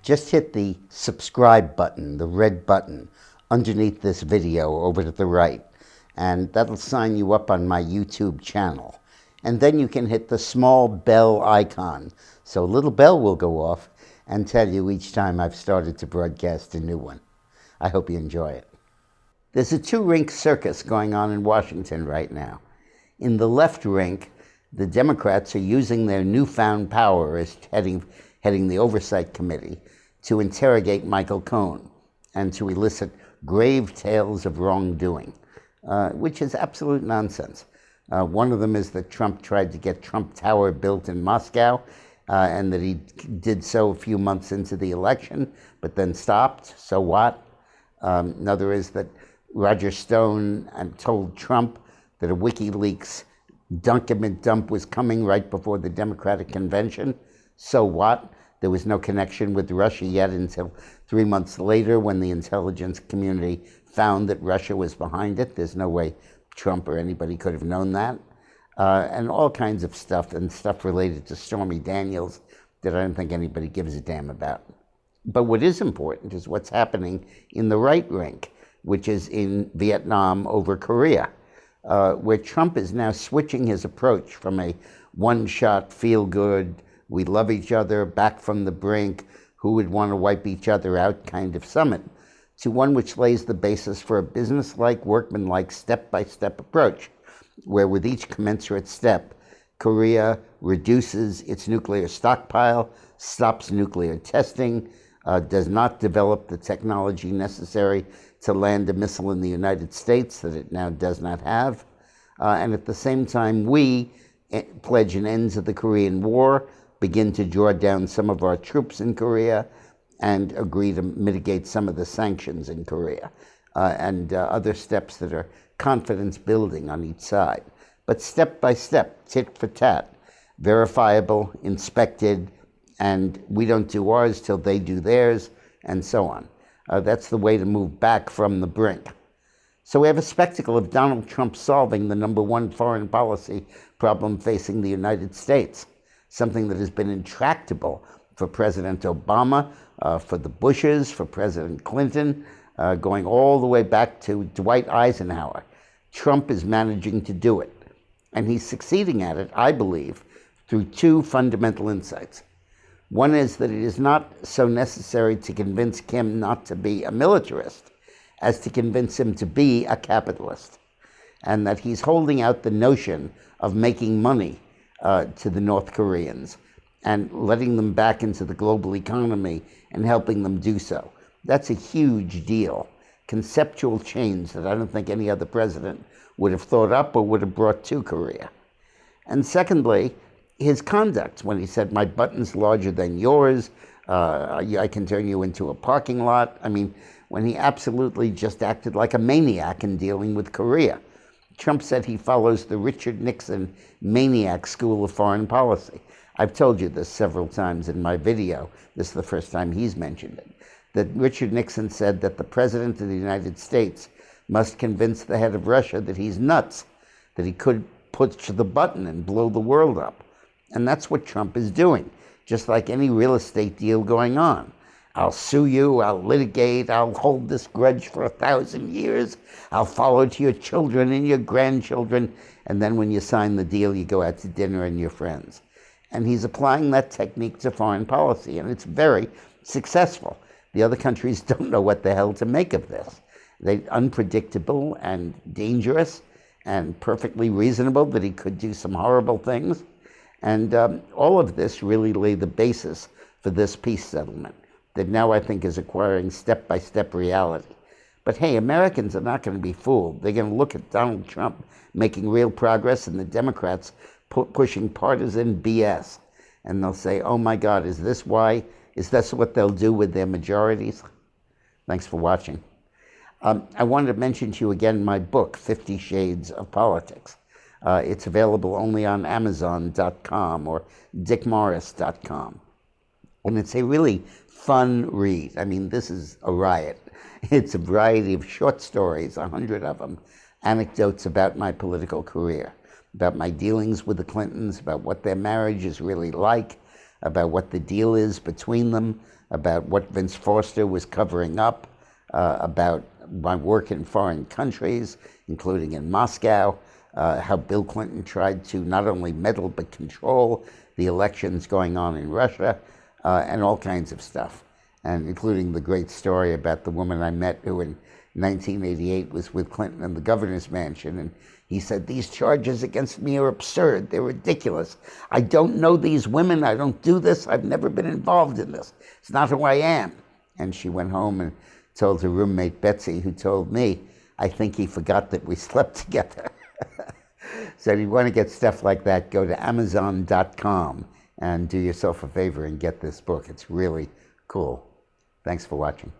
Just hit the subscribe button, the red button, underneath this video over to the right, and that'll sign you up on my YouTube channel. And then you can hit the small bell icon, so a little bell will go off and tell you each time I've started to broadcast a new one. I hope you enjoy it. There's a two-rink circus going on in Washington right now. In the left rink, the Democrats are using their newfound power as heading the Oversight Committee to interrogate Michael Cohen and to elicit grave tales of wrongdoing, which is absolute nonsense. One of them is that Trump tried to get Trump Tower built in Moscow, and that he did so a few months into the election, but then stopped. So what? Another is that Roger Stone told Trump that a WikiLeaks document dump was coming right before the Democratic convention. So what? There was no connection with Russia yet until 3 months later when the intelligence community found that Russia was behind it. There's no way Trump or anybody could have known that. And all kinds of stuff, and stuff related to Stormy Daniels that I don't think anybody gives a damn about. But what is important is what's happening in the right rink, which is in Vietnam over Korea, where Trump is now switching his approach from a one-shot, feel-good, we love each other, back from the brink, who would want to wipe each other out kind of summit, to one which lays the basis for a business-like, workman-like, step-by-step approach, where with each commensurate step, Korea reduces its nuclear stockpile, stops nuclear testing, does not develop the technology necessary to land a missile in the United States that it now does not have, and at the same time, we pledge an end to the Korean War, begin to draw down some of our troops in Korea, and agree to mitigate some of the sanctions in Korea, and other steps that are confidence building on each side. But step by step, tit for tat, verifiable, inspected, and we don't do ours till they do theirs, and so on. That's the way to move back from the brink. So we have a spectacle of Donald Trump solving the number one foreign policy problem facing the United States, something that has been intractable for President Obama, for the Bushes, for President Clinton, going all the way back to Dwight Eisenhower. Trump is managing to do it. And he's succeeding at it, I believe, through two fundamental insights. One is that it is not so necessary to convince Kim not to be a militarist as to convince him to be a capitalist, and that he's holding out the notion of making money to the North Koreans and letting them back into the global economy and helping them do so. That's a huge deal, conceptual change that I don't think any other president would have thought up or would have brought to Korea. And secondly, his conduct when he said, my button's larger than yours, I can turn you into a parking lot. I mean, when he absolutely just acted like a maniac in dealing with Korea. Trump said he follows the Richard Nixon maniac school of foreign policy. I've told you this several times in my video. This is the first time he's mentioned it. That Richard Nixon said that the President of the United States must convince the head of Russia that he's nuts, that he could push the button and blow the world up. And that's what Trump is doing, just like any real estate deal going on. I'll sue you, I'll litigate, I'll hold this grudge for 1,000 years, I'll follow to your children and your grandchildren, and then when you sign the deal, you go out to dinner and your friends. And he's applying that technique to foreign policy, and it's very successful. The other countries don't know what the hell to make of this. They're unpredictable and dangerous and perfectly reasonable that he could do some horrible things. And all of this really laid the basis for this peace settlement that now I think is acquiring step-by-step reality. But hey, Americans are not going to be fooled. They're going to look at Donald Trump making real progress and the Democrats pushing partisan BS. And they'll say, oh my God, is this why? Is this what they'll do with their majorities? Thanks for watching. I wanted to mention to you again my book, 50 Shades of Politics. It's available only on Amazon.com or dickmorris.com. And it's a really fun read. I mean, this is a riot. It's a variety of short stories, 100 of them, anecdotes about my political career, about my dealings with the Clintons, about what their marriage is really like, about what the deal is between them, about what Vince Foster was covering up, about my work in foreign countries, including in Moscow, how Bill Clinton tried to not only meddle but control the elections going on in Russia, and all kinds of stuff, and including the great story about the woman I met who in 1988 was with Clinton in the governor's mansion, and he said, "These charges against me are absurd. They're ridiculous. I don't know these women. I don't do this. I've never been involved in this. It's not who I am." And she went home and told her roommate Betsy, who told me, "I think he forgot that we slept together." So if you want to get stuff like that, go to Amazon.com and do yourself a favor and get this book. It's really cool. Thanks for watching.